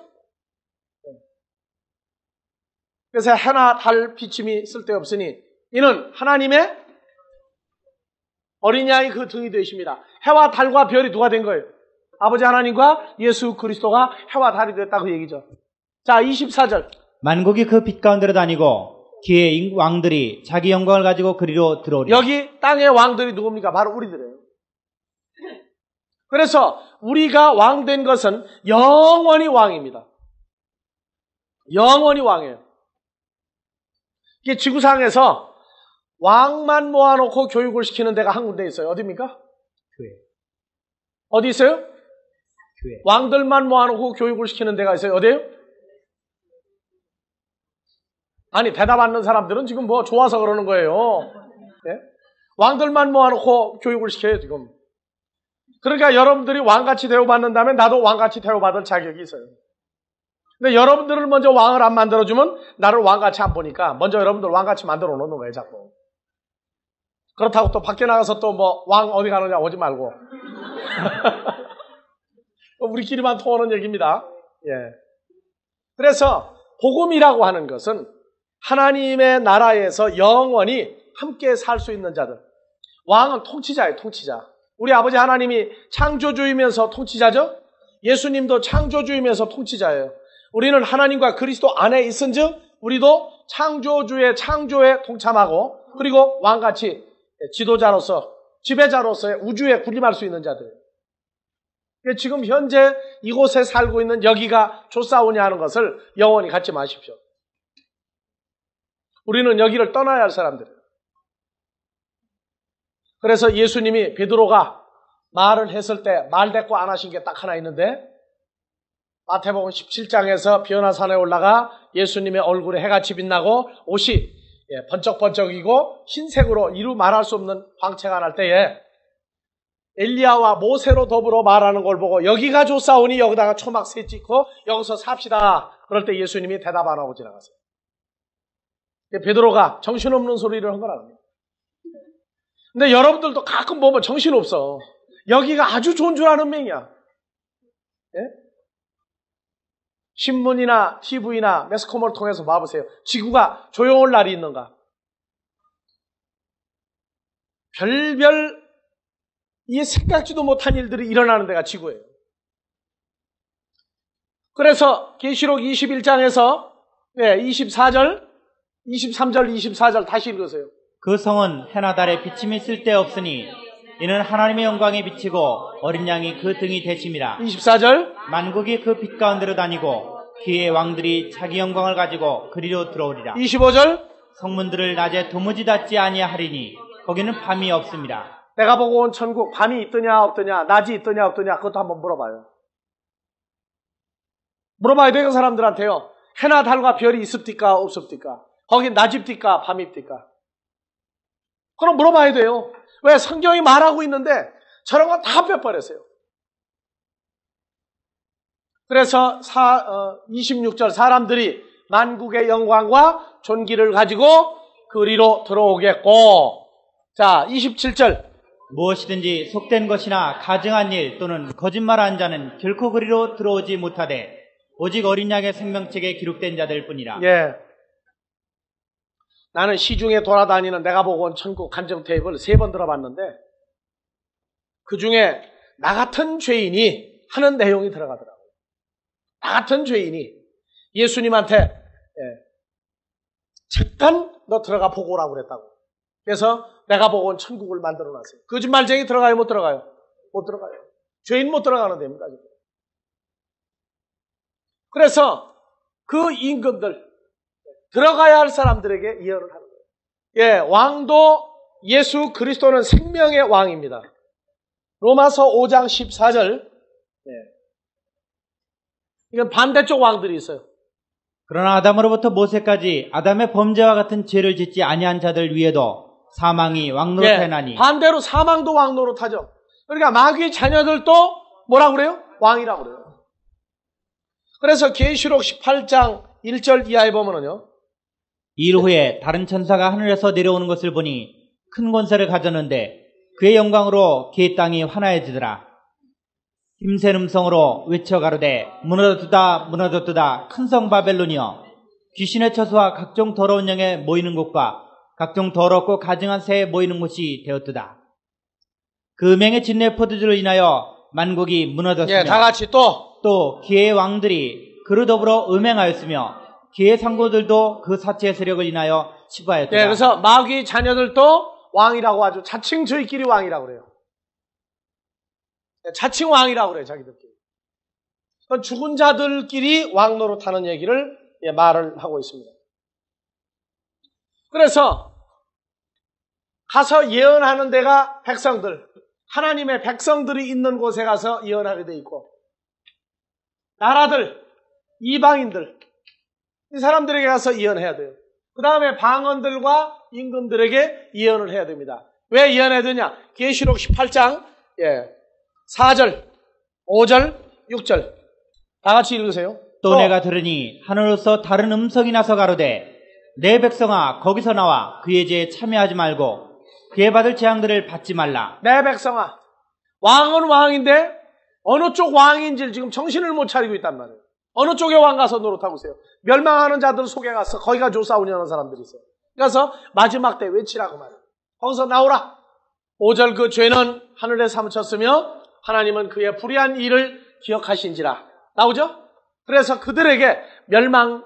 그래서 해나 달 비침이 쓸데없으니 이는 하나님의 어린 양이 그 등이 되십니다. 해와 달과 별이 누가 된 거예요? 아버지 하나님과 예수 그리스도가 해와 달이 됐다고 얘기죠. 자, 24절. 만국이 그 빛 가운데로 다니고 기의 왕들이 자기 영광을 가지고 그리로 들어오리라. 여기 땅의 왕들이 누굽니까? 바로 우리들이에요. 그래서 우리가 왕 된 것은 영원히 왕입니다. 영원히 왕이에요. 이게 지구상에서 왕만 모아놓고 교육을 시키는 데가 한 군데 있어요. 어디입니까? 교회. 어디 있어요? 교회. 왕들만 모아놓고 교육을 시키는 데가 있어요. 어디예요? 아니, 대답 않는 사람들은 지금 뭐 좋아서 그러는 거예요. 네? 왕들만 모아놓고 교육을 시켜요, 지금. 그러니까 여러분들이 왕같이 대우받는다면 나도 왕같이 대우받을 자격이 있어요. 근데 여러분들을 먼저 왕을 안 만들어주면 나를 왕같이 안 보니까 먼저 여러분들 왕같이 만들어 놓는 거예요, 자꾸. 그렇다고 또 밖에 나가서 또 뭐 왕 어디 가느냐 오지 말고. 우리끼리만 통하는 얘기입니다. 예. 그래서 복음이라고 하는 것은 하나님의 나라에서 영원히 함께 살 수 있는 자들. 왕은 통치자예요, 통치자. 우리 아버지 하나님이 창조주이면서 통치자죠? 예수님도 창조주이면서 통치자예요. 우리는 하나님과 그리스도 안에 있은즉 우리도 창조주의 창조에 동참하고 그리고 왕같이 지도자로서 지배자로서의 우주에 군림할 수 있는 자들이에요. 지금 현재 이곳에 살고 있는 여기가 좋사오냐 하는 것을 영원히 갖지 마십시오. 우리는 여기를 떠나야 할 사람들이에요. 그래서 예수님이 베드로가 말을 했을 때 말대꾸 안 하신 게 딱 하나 있는데 마태복음 17장에서 변화산에 올라가 예수님의 얼굴에 해같이 빛나고 옷이 번쩍번쩍이고 흰색으로 이루 말할 수 없는 광채가 날 때에 엘리야와 모세로 더불어 말하는 걸 보고 여기가 좋사오니 여기다가 초막 새 찍고 여기서 삽시다. 그럴 때 예수님이 대답 안 하고 지나가세요. 베드로가 정신없는 소리를 한 거라고요. 근데 여러분들도 가끔 보면 정신없어. 여기가 아주 좋은 줄 아는 맹이야. 예? 신문이나 TV나 매스컴을 통해서 봐보세요. 지구가 조용할 날이 있는가? 별별 이 생각지도 못한 일들이 일어나는 데가 지구예요. 그래서 계시록 21장에서 24절, 23절, 24절 다시 읽으세요. 그 성은 해나 달의 비침이 쓸데없으니 이는 하나님의 영광이 비치고 어린 양이 그 등이 되심이라. 24절. 만국이 그 빛 가운데로 다니고 기의 왕들이 자기 영광을 가지고 그리로 들어오리라. 25절. 성문들을 낮에 도무지 닫지 아니하리니 거기는 밤이 없습니다. 내가 보고 온 천국 밤이 있더냐 없더냐 낮이 있더냐 없더냐 그것도 한번 물어봐요. 물어봐야 돼요. 그 사람들한테요. 해나 달과 별이 있습니까 없습니까? 거긴 낮입니까 밤입니까? 그럼 물어봐야 돼요. 왜? 성경이 말하고 있는데 저런 건 다 빼버렸어요. 그래서 26절 사람들이 만국의 영광과 존귀를 가지고 그리로 들어오겠고, 자 27절 무엇이든지 속된 것이나 가증한 일 또는 거짓말한 자는 결코 그리로 들어오지 못하되 오직 어린 양의 생명책에 기록된 자들 뿐이라. 예. 나는 시중에 돌아다니는 내가 보고 온 천국 간증 테이프를 3번 들어봤는데 그 중에 나 같은 죄인이 하는 내용이 들어가더라고요. 나 같은 죄인이 예수님한테 잠깐 너 들어가 보고 오라고 그랬다고. 그래서 내가 보고 온 천국을 만들어놨어요. 거짓말쟁이 들어가요? 못 들어가요? 못 들어가요. 죄인 못 들어가는 데입니다. 그래서 그 임금들 들어가야 할 사람들에게 예언을 하는 거예요. 예, 왕도 예수 그리스도는 생명의 왕입니다. 로마서 5장 14절. 예. 이건 반대쪽 왕들이 있어요. 그러나 아담으로부터 모세까지 아담의 범죄와 같은 죄를 짓지 아니한 자들 위에도 사망이 왕노릇하나니. 예, 반대로 사망도 왕노릇하죠. 그러니까 마귀의 자녀들도 뭐라고 그래요? 왕이라고 그래요. 그래서 계시록 18장 1절 이하에 보면은요. 일 후에 다른 천사가 하늘에서 내려오는 것을 보니 큰 권세를 가졌는데 그의 영광으로 그의 땅이 환하여지더라. 힘센 음성으로 외쳐 가로되 무너졌도다 무너졌도다 큰 성 바벨론이여 귀신의 처소와 각종 더러운 영에 모이는 곳과 각종 더럽고 가증한 새에 모이는 곳이 되었도다. 그 음행의 진내 포도주로 인하여 만국이 무너졌으며 예, 다 같이 또 기의 왕들이 그로 더불어 음행하였으며 기의 상고들도 그 사체의 세력을 인하여 치부하였다. 예, 그래서 마귀 자녀들도 왕이라고 하죠. 자칭 저희끼리 왕이라고 그래요. 자칭 왕이라고 그래요, 자기들끼리. 그건 죽은 자들끼리 왕 노릇하는 얘기를 말을 하고 있습니다. 그래서 가서 예언하는 데가 백성들, 하나님의 백성들이 있는 곳에 가서 예언하게 돼 있고, 나라들, 이방인들, 이 사람들에게 가서 예언해야 돼요. 그 다음에 방언들과 임금들에게 예언을 해야 됩니다. 왜 예언해야 되냐? 계시록 18장 4절, 5절, 6절 다 같이 읽으세요. 또 내가 들으니 하늘로서 다른 음성이 나서 가로되 내 백성아 거기서 나와 그의 죄에 참여하지 말고 그에 받을 재앙들을 받지 말라. 내 백성아, 왕은 왕인데 어느 쪽 왕인지를 지금 정신을 못 차리고 있단 말이에요. 어느 쪽에 왕 가서 노릇하고 있어요. 멸망하는 자들 속에 가서 거기 가 조사 운영하는 사람들이 있어요. 그래서 마지막 때 외치라고 말해요. 거기서 나오라. 5절 그 죄는 하늘에 사무쳤으며 하나님은 그의 불의한 일을 기억하신지라. 나오죠? 그래서 그들에게 멸망,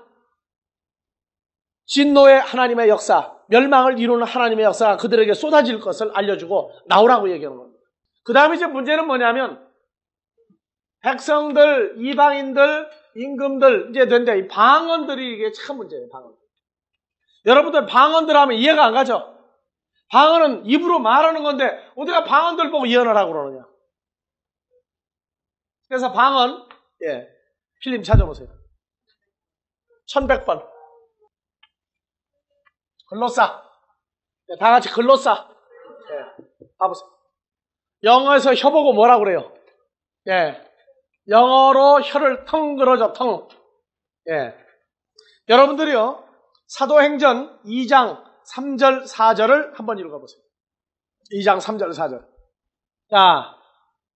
진노의 하나님의 역사, 멸망을 이루는 하나님의 역사가 그들에게 쏟아질 것을 알려주고 나오라고 얘기하는 겁니다. 그 다음에 이제 문제는 뭐냐면 백성들, 이방인들, 임금들 이제 된대. 이 방언들이 이게 참 문제예요. 방언. 여러분들 방언들 하면 이해가 안 가죠? 방언은 입으로 말하는 건데 어디가 방언들 보고 예언을 하고 그러느냐. 그래서 방언, 필름 찾아보세요. 1100번. 글로사. 다 같이 글로사. 봐보세요. 영어에서 혀보고 뭐라고 그래요? 영어로 혀를 텅 그러죠, 텅. 여러분들이요, 사도행전 2장 3절, 4절을 한번 읽어보세요. 2장 3절, 4절. 자,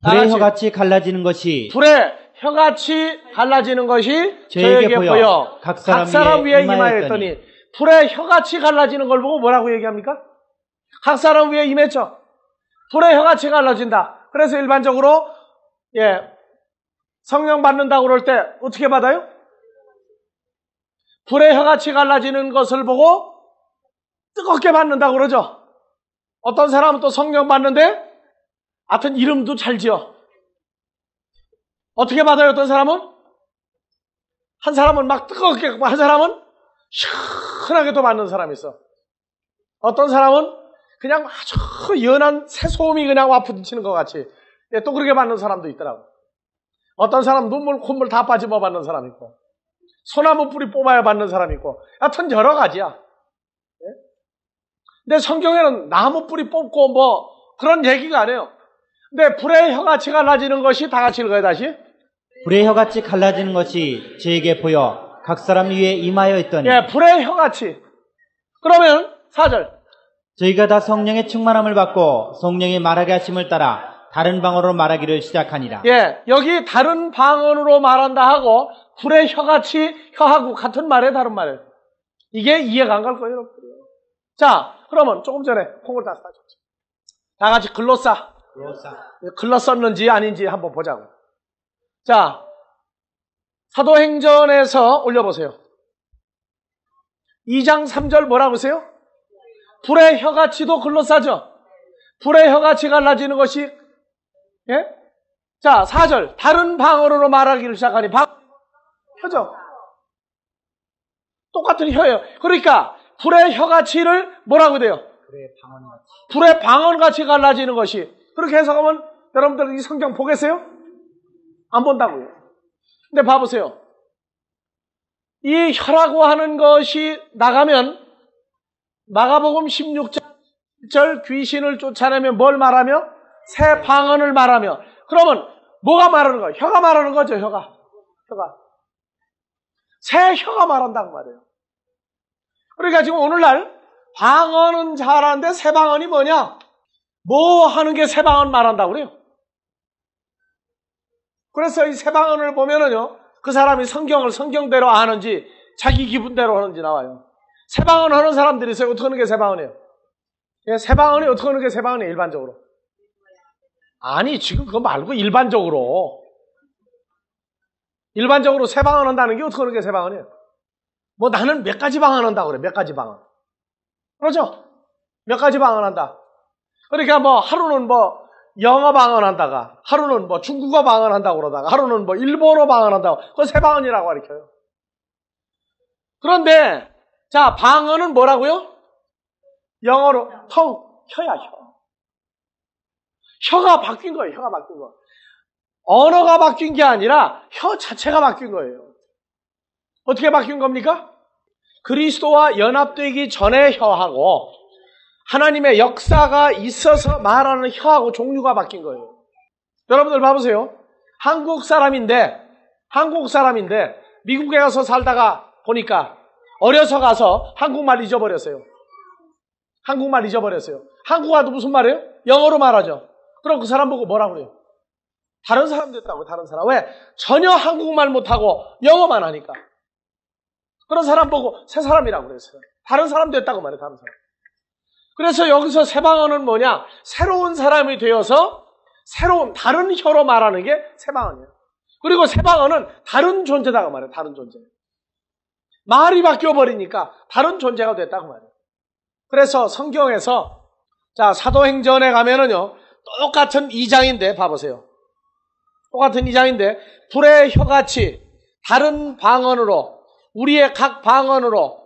불의 혀같이 갈라지는 것이 불의 혀같이 갈라지는 것이 저에게 보여 각 사람 위에 임하였더니 불의 혀같이 갈라지는 걸 보고 뭐라고 얘기합니까? 각 사람 위에 임했죠. 불의 혀같이 갈라진다. 그래서 일반적으로 성령 받는다고 그럴 때 어떻게 받아요? 불의 혀같이 갈라지는 것을 보고 뜨겁게 받는다고 그러죠. 어떤 사람은 또 성령 받는데 하여튼 이름도 잘 지어. 어떻게 받아요? 어떤 사람은? 한 사람은 막 뜨겁게, 한 사람은 시원하게 또 받는 사람이 있어. 어떤 사람은 그냥 아주 연한 새소음이 그냥 와 부딪히는 것 같이 또 그렇게 받는 사람도 있더라고. 어떤 사람 눈물, 콧물 다 빠지며 받는 사람 있고, 소나무 뿌리 뽑아야 받는 사람 있고, 하여튼 여러 가지야. 근데 성경에는 나무 뿌리 뽑고 뭐 그런 얘기가 안 해요. 근데 불의 혀같이 갈라지는 것이 다 같이 읽어요, 다시. 불의 혀같이 갈라지는 것이 저에게 보여 각 사람 위에 임하여 있더니. 불의 혀같이. 그러면 4절. 저희가 다 성령의 충만함을 받고 성령이 말하게 하심을 따라 다른 방언으로 말하기를 시작하니라. 여기 다른 방언으로 말한다 하고 불의 혀같이 혀하고 같은 말에 다른 말이에요. 이게 이해가 안 갈 거예요, 여러분. 자, 그러면 조금 전에 콩을 다 싸줬죠. 다 같이 글로사. 글러 썼는지 아닌지 한번 보자고. 자, 사도행전에서 올려보세요. 2장 3절 뭐라고 하세요? 불의 혀같이도 글로사죠. 불의 혀같이 갈라지는 것이 자, 4절 다른 방언으로 말하기를 시작하니 혀죠. 똑같은 혀예요. 그러니까 불의 혀가치를 뭐라고 돼요? 불의 방언같이. 불의 방언같이 갈라지는 것이. 그렇게 해석하면 여러분들 이 성경 보겠어요? 안 본다고요. 근데 봐보세요. 이 혀라고 하는 것이 나가면 마가복음 16절 귀신을 쫓아내면 뭘 말하며? 새 방언을 말하며. 그러면 뭐가 말하는 거예요? 혀가 말하는 거죠. 혀가. 새 혀가 말한다고 말해요. 그러니까 지금 오늘날 방언은 잘하는데 새 방언이 뭐냐? 뭐 하는 게 새 방언 말한다고 그래요. 그래서 이 새 방언을 보면은요, 그 사람이 성경을 성경대로 아는지 자기 기분대로 하는지 나와요. 새 방언 하는 사람들이 있어요. 어떻게 하는 게 새 방언이에요? 새 방언이 어떻게 하는 게 새 방언이에요? 일반적으로. 아니, 지금 그거 말고 일반적으로 새 방언 한다는 게 어떻게 하는 게 새 방언이에요? 뭐 나는 몇 가지 방언 한다고 그래. 몇 가지 방언. 그렇죠? 몇 가지 방언 한다. 그러니까 뭐 하루는 뭐 영어 방언 한다가, 하루는 뭐 중국어 방언 한다고 그러다가, 하루는 뭐 일본어 방언 한다고. 그거 새 방언이라고 가르쳐요. 그런데 자, 방언은 뭐라고요? 영어로 혀야, 혀. 혀가 바뀐 거예요. 혀가 바뀐 거. 언어가 바뀐 게 아니라 혀 자체가 바뀐 거예요. 어떻게 바뀐 겁니까? 그리스도와 연합되기 전의 혀하고 하나님의 역사가 있어서 말하는 혀하고 종류가 바뀐 거예요. 여러분들 봐보세요. 한국 사람인데 미국에 가서 살다가 보니까 어려서 가서 한국말 잊어버렸어요. 한국어도 무슨 말이에요? 영어로 말하죠. 그럼 그 사람 보고 뭐라고 그래요? 다른 사람 됐다고. 다른 사람. 왜? 전혀 한국말 못하고 영어만 하니까. 그런 사람 보고 새 사람이라고 그랬어요. 다른 사람 됐다고 말해요. 다른 사람. 그래서 여기서 새 방언은 뭐냐? 새로운 사람이 되어서 새로운 다른 혀로 말하는 게 새 방언이에요. 그리고 새 방언은 다른 존재다고 말해요. 다른 존재. 말이 바뀌어버리니까 다른 존재가 됐다고 말해요. 그래서 성경에서 자, 사도행전에 가면은요, 똑같은 2장인데 봐보세요. 똑같은 2장인데 불의 혀같이 다른 방언으로 우리의 각 방언으로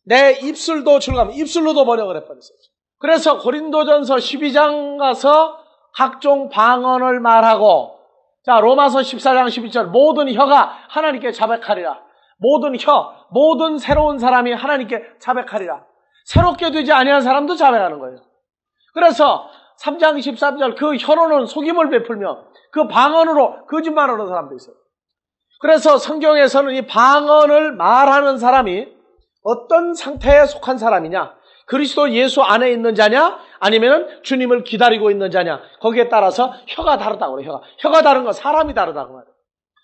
내 입술도 출가하면 입술로도 번역을 해버렸어요. 그래서 고린도전서 12장 가서 각종 방언을 말하고, 자, 로마서 14장 12절 모든 혀가 하나님께 자백하리라. 모든 새로운 사람이 하나님께 자백하리라. 새롭게 되지 아니한 사람도 자백하는 거예요. 그래서 3장 13절 그 혀로는 속임을 베풀며 그 방언으로 거짓말하는 사람도 있어요. 그래서 성경에서는 이 방언을 말하는 사람이 어떤 상태에 속한 사람이냐, 그리스도 예수 안에 있는 자냐, 아니면 주님을 기다리고 있는 자냐, 거기에 따라서 혀가 다르다고 그래요. 혀가 다른 건 사람이 다르다고 말해요.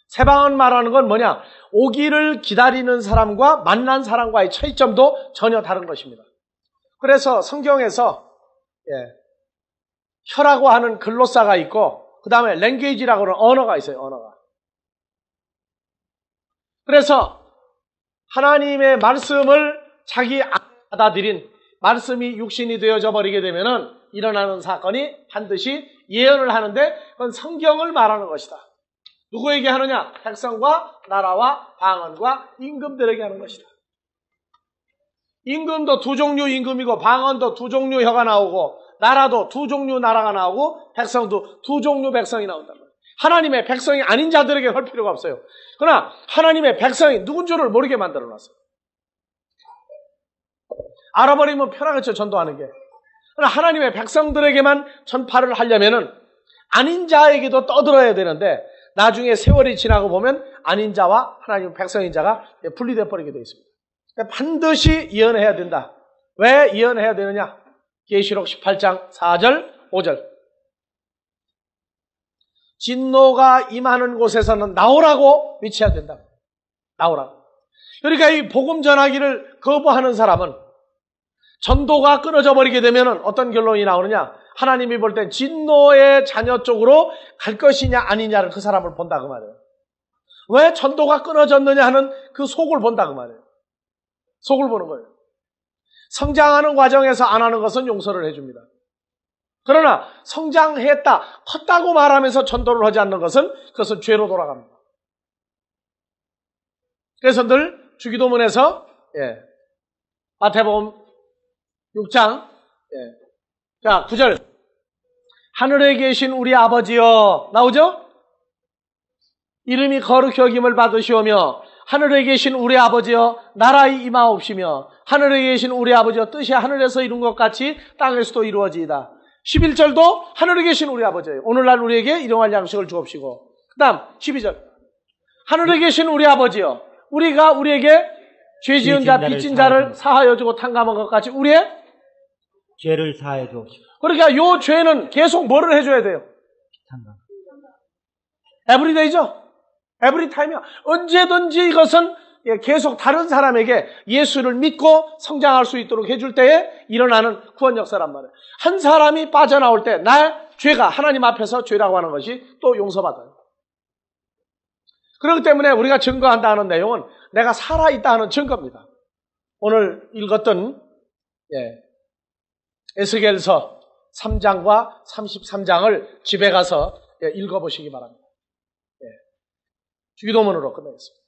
새 방언 말하는 건 뭐냐, 오기를 기다리는 사람과 만난 사람과의 차이점도 전혀 다른 것입니다. 그래서 성경에서 혀라고 하는 글로사가 있고, 그 다음에 랭귀지라고 하는 언어가 있어요. 언어가. 그래서 하나님의 말씀을 자기 안에 받아들인 말씀이 육신이 되어져 버리게 되면은 일어나는 사건이 반드시 예언을 하는데 그건 성경을 말하는 것이다. 누구에게 하느냐? 백성과 나라와 방언과 임금들에게 하는 것이다. 임금도 두 종류 임금이고 방언도 두 종류 혀가 나오고 나라도 두 종류 나라가 나오고 백성도 두 종류 백성이 나온단 말이에요. 하나님의 백성이 아닌 자들에게 할 필요가 없어요. 그러나 하나님의 백성이 누군 줄을 모르게 만들어놨어요. 알아버리면 편하겠죠, 전도하는 게. 그러나 하나님의 백성들에게만 전파를 하려면은 아닌 자에게도 떠들어야 되는데 나중에 세월이 지나고 보면 아닌 자와 하나님 백성인 자가 분리되어 버리게 되어 있습니다. 반드시 예언해야 된다. 왜 예언해야 되느냐? 계시록 18장 4절 5절 진노가 임하는 곳에서는 나오라고 외쳐야 된다. 나오라고. 그러니까 이 복음 전하기를 거부하는 사람은 전도가 끊어져 버리게 되면 어떤 결론이 나오느냐? 하나님이 볼 땐 진노의 자녀 쪽으로 갈 것이냐 아니냐를 그 사람을 본다 그 말이에요. 왜 전도가 끊어졌느냐 하는 그 속을 본다 그 말이에요. 속을 보는 거예요. 성장하는 과정에서 안 하는 것은 용서를 해줍니다. 그러나 성장했다, 컸다고 말하면서 전도를 하지 않는 것은 그것은 죄로 돌아갑니다. 그래서 늘 주기도문에서 예. 마태복음 6장. 예. 자, 9절. 하늘에 계신 우리 아버지여. 나오죠? 이름이 거룩히 여김을 받으시오며 하늘에 계신 우리 아버지여 나라의 임하옵시며 하늘에 계신 우리 아버지여 뜻이 하늘에서 이룬 것 같이 땅에서도 이루어지이다. 11절도 하늘에 계신 우리 아버지여 오늘날 우리에게 일용할 양식을 주옵시고 그 다음 12절 하늘에 계신 우리 아버지여 우리가 우리에게 죄 지은 자 빚진 자를 사하여 주고 탕감한 것 같이 우리의 죄를 사하여 주옵시고. 그러니까 요 죄는 계속 뭐를 해줘야 돼요? 탕감. 에브리데이죠? 에브리타임이야. 언제든지 이것은 계속 다른 사람에게 예수를 믿고 성장할 수 있도록 해줄 때에 일어나는 구원 역사란 말이에요. 한 사람이 빠져나올 때 날 죄가 하나님 앞에서 죄라고 하는 것이 또 용서받아요. 그렇기 때문에 우리가 증거한다는 내용은 내가 살아있다 하는 증거입니다. 오늘 읽었던 에스겔서 3장과 33장을 집에 가서 읽어보시기 바랍니다. 주기도문으로 끝내겠습니다.